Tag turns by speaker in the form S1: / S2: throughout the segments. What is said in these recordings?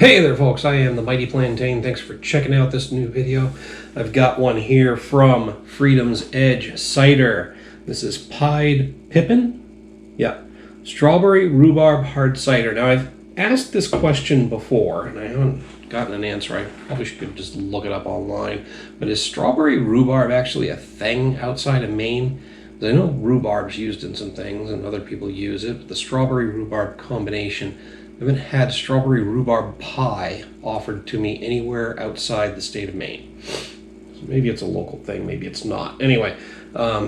S1: Hey there folks, I am the Mighty Plantain. Thanks for checking out this new video. I've got one here from Freedom's Edge Cider. This is Pied Pippin? Yeah. Strawberry rhubarb hard cider. Now I've asked this question before and I haven't gotten an answer. I probably should just look it up online. But is strawberry rhubarb actually a thing outside of Maine? Because I know rhubarb's used in some things and other people use it, but the strawberry rhubarb combination, I haven't had strawberry rhubarb pie offered to me anywhere outside the state of Maine. So maybe it's a local thing, maybe it's not. Anyway,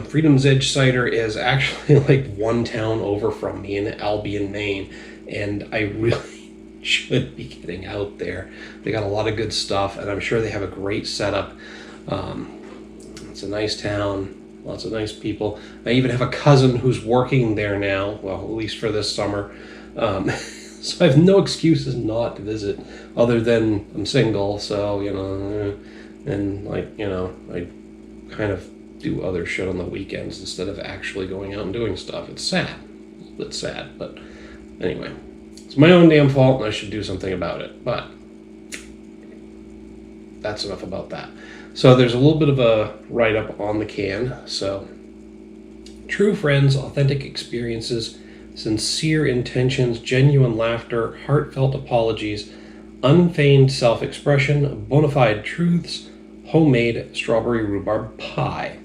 S1: Freedom's Edge Cider is actually like one town over from me in Albion, Maine, and I really should be getting out there. They got a lot of good stuff, and I'm sure they have a great setup. It's a nice town, lots of nice people. I even have a cousin who's working there now, well, at least for this summer. So I have no excuses not to visit, other than I'm single, so, you know, and like, you know, I kind of do other shit on the weekends instead of actually going out and doing stuff. It's sad. It's a bit sad, but anyway. It's my own damn fault and I should do something about it, but that's enough about that. So there's a little bit of a write-up on the can. So, true friends, authentic experiences, sincere intentions, genuine laughter, heartfelt apologies, unfeigned self-expression, bona fide truths, homemade strawberry rhubarb pie.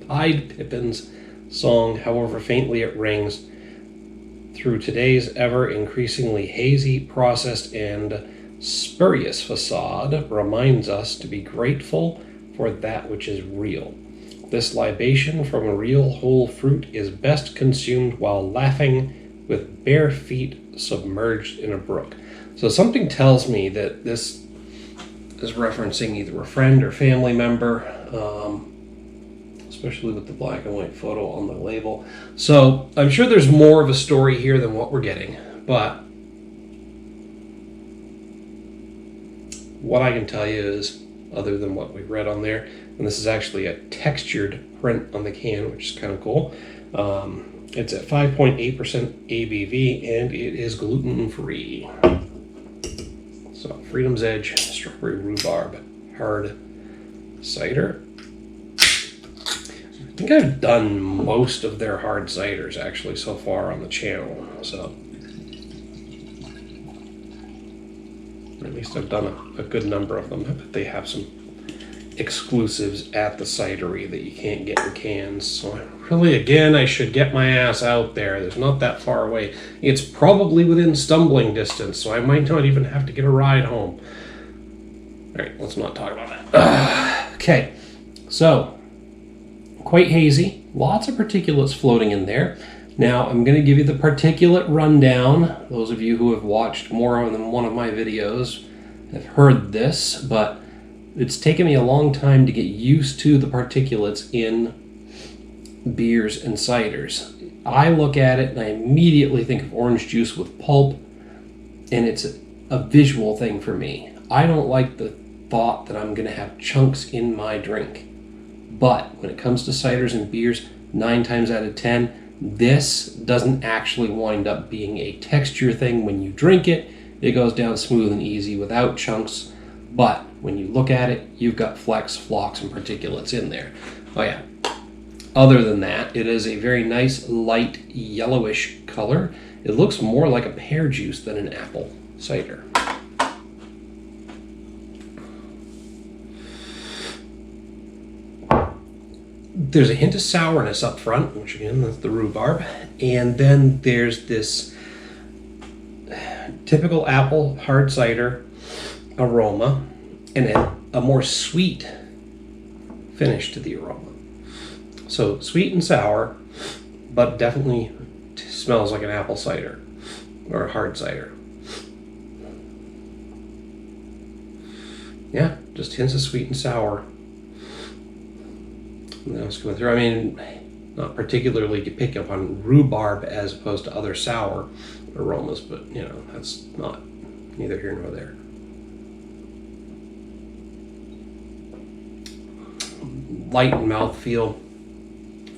S1: Pied Pippin's song, however faintly it rings, through today's ever increasingly hazy, processed, and spurious facade, reminds us to be grateful for that which is real. This libation from a real whole fruit is best consumed while laughing with bare feet submerged in a brook. So something tells me that this is referencing either a friend or family member, especially with the black and white photo on the label. So I'm sure there's more of a story here than what we're getting, but what I can tell you is, other than what we read on there, and this is actually a textured print on the can, which is kind of cool. It's at 5.8% ABV, and it is gluten-free. So, Freedom's Edge Strawberry Rhubarb Hard Cider. I think I've done most of their hard ciders, actually, so far on the channel. So, or at least I've done a good number of them. I bet they have some exclusives at the cidery that you can't get in cans. So really, again, I should get my ass out there. There's not that far away. It's probably within stumbling distance, so I might not even have to get a ride home. All right, let's not talk about that. Okay, so quite hazy. Lots of particulates floating in there. Now, I'm going to give you the particulate rundown. Those of you who have watched more than one of my videos have heard this, but it's taken me a long time to get used to the particulates in beers and ciders. I look at it and I immediately think of orange juice with pulp, and it's a visual thing for me. I don't like the thought that I'm going to have chunks in my drink. But when it comes to ciders and beers, 9 times out of 10, this doesn't actually wind up being a texture thing. When you drink it, it goes down smooth and easy without chunks. But when you look at it, you've got flecks, flocks, and particulates in there. Oh yeah. Other than that, it is a very nice, light, yellowish color. It looks more like a pear juice than an apple cider. There's a hint of sourness up front, which again, that's the rhubarb. And then there's this typical apple hard cider aroma, and then a more sweet finish to the aroma. So sweet and sour, but definitely smells like an apple cider or a hard cider. Yeah, just hints of sweet and sour. And that's going through. I mean, not particularly to pick up on rhubarb as opposed to other sour aromas, but you know, that's not neither here nor there. Light mouthfeel,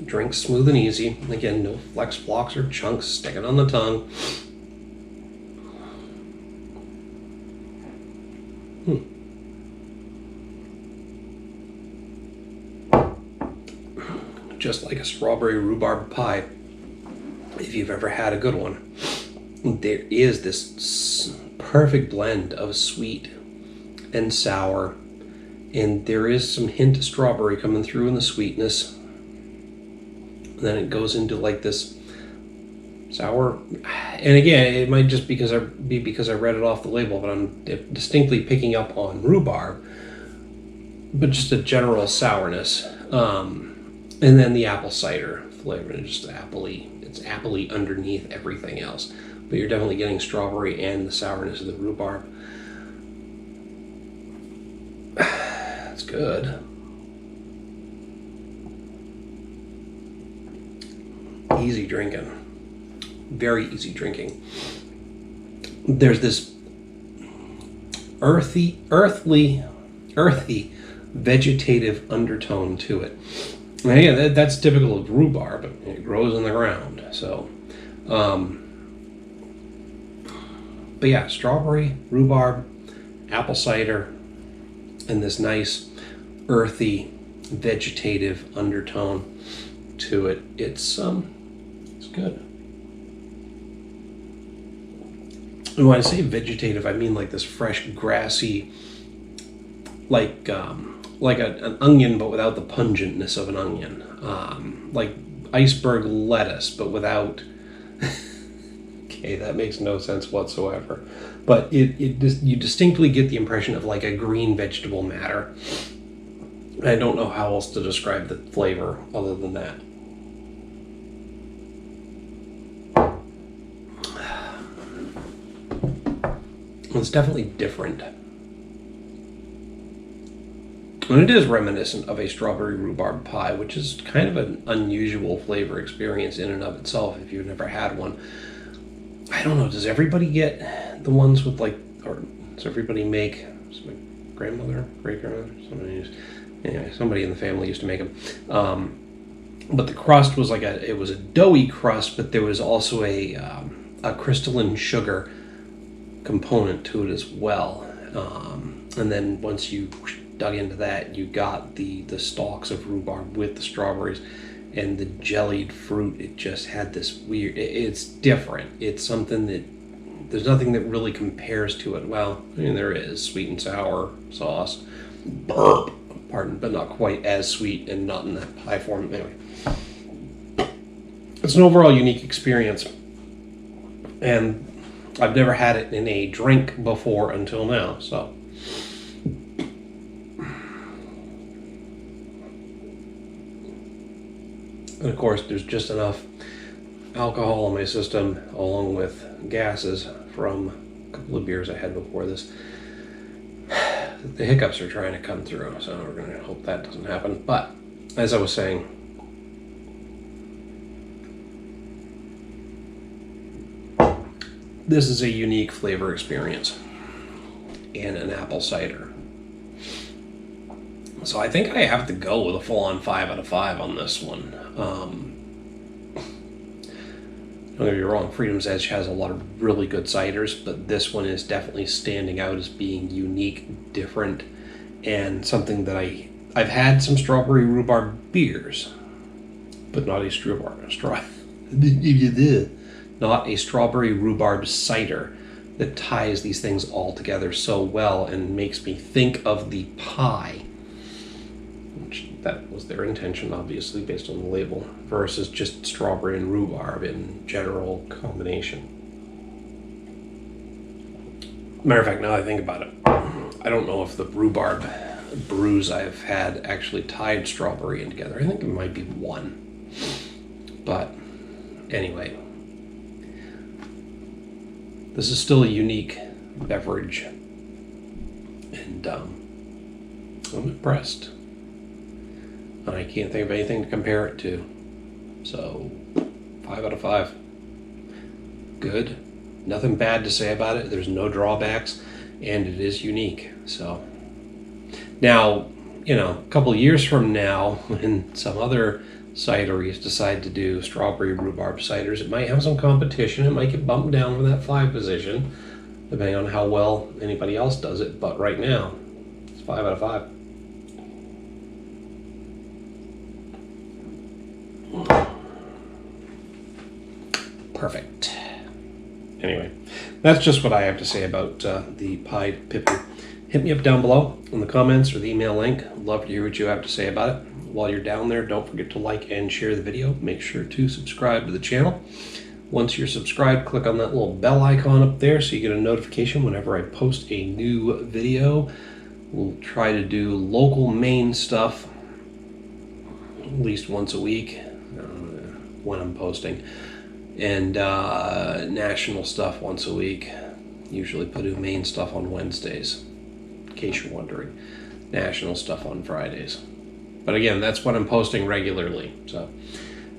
S1: drink smooth and easy. Again, no flex, flocks, or chunks sticking on the tongue. Just like a strawberry rhubarb pie, if you've ever had a good one, there is this perfect blend of sweet and sour, and there is some hint of strawberry coming through in the sweetness. And then it goes into like this sour, and again, it might just be because I read it off the label, but I'm distinctly picking up on rhubarb, but just a general sourness. And then the apple cider flavor, and just it's appley underneath everything else. But you're definitely getting strawberry and the sourness of the rhubarb. That's good. Easy drinking. Very easy drinking. There's this earthy, vegetative undertone to it. And yeah, that's typical of rhubarb. It grows in the ground. So, but yeah, strawberry, rhubarb, apple cider, and this nice earthy, vegetative undertone to it. It's good. And when I say vegetative, I mean like this fresh, grassy, like an onion, but without the pungentness of an onion. Like iceberg lettuce, but without. Okay, that makes no sense whatsoever. But you distinctly get the impression of like a green vegetable matter. I don't know how else to describe the flavor other than that. It's definitely different. And it is reminiscent of a strawberry rhubarb pie, which is kind of an unusual flavor experience in and of itself if you've never had one. I don't know, does everybody get the ones with like, or does everybody make, does my grandmother, great-grandmother, somebody in the family used to make them. But the crust was like it was a doughy crust, but there was also a crystalline sugar component to it as well. And then once you dug into that, you got the stalks of rhubarb with the strawberries and the jellied fruit. It just had this weird, it's different. It's something that, there's nothing that really compares to it. Well, I mean, there is sweet and sour sauce. Burp. Pardon, but not quite as sweet and not in that pie form. Anyway, it's an overall unique experience. And I've never had it in a drink before until now, so. And of course, there's just enough alcohol in my system, along with gases from a couple of beers I had before this. The hiccups are trying to come through, so we're going to hope that doesn't happen. But, as I was saying, this is a unique flavor experience in an apple cider. So I think I have to go with a full-on 5 out of 5 on this one. Don't get me wrong, Freedom's Edge has a lot of really good ciders, but this one is definitely standing out as being unique, different, and something that I've had some strawberry rhubarb beers, but not a not a strawberry rhubarb cider that ties these things all together so well and makes me think of the pie, which that was their intention, obviously, based on the label, versus just strawberry and rhubarb in general combination. Matter of fact, now I think about it, I don't know if the rhubarb brews I've had actually tied strawberry in together. I think it might be one. But anyway, this is still a unique beverage, and I'm impressed. And I can't think of anything to compare it to. So, 5 out of 5. Good. Nothing bad to say about it. There's no drawbacks, and it is unique. So, now, a couple of years from now, when some other cideries decide to do strawberry rhubarb ciders, it might have some competition. It might get bumped down from that 5 position. depending on how well anybody else does it. But right now, it's 5 out of 5. Perfect. Anyway, that's just what I have to say about the Pied Pippin. Hit me up down below in the comments or the email link. I'd love to hear what you have to say about it. While you're down there, don't forget to like and share the video. Make sure to subscribe to the channel. Once you're subscribed, click on that little bell icon up there so you get a notification whenever I post a new video. We'll try to do local Maine stuff at least once a week when I'm posting, and national stuff once a week. Usually put in Maine stuff on Wednesdays, in case you're wondering. National stuff on Fridays. But again, that's what I'm posting regularly. So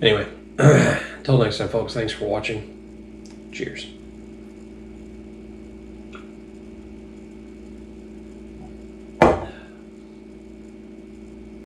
S1: anyway, until next time, folks, thanks for watching. Cheers.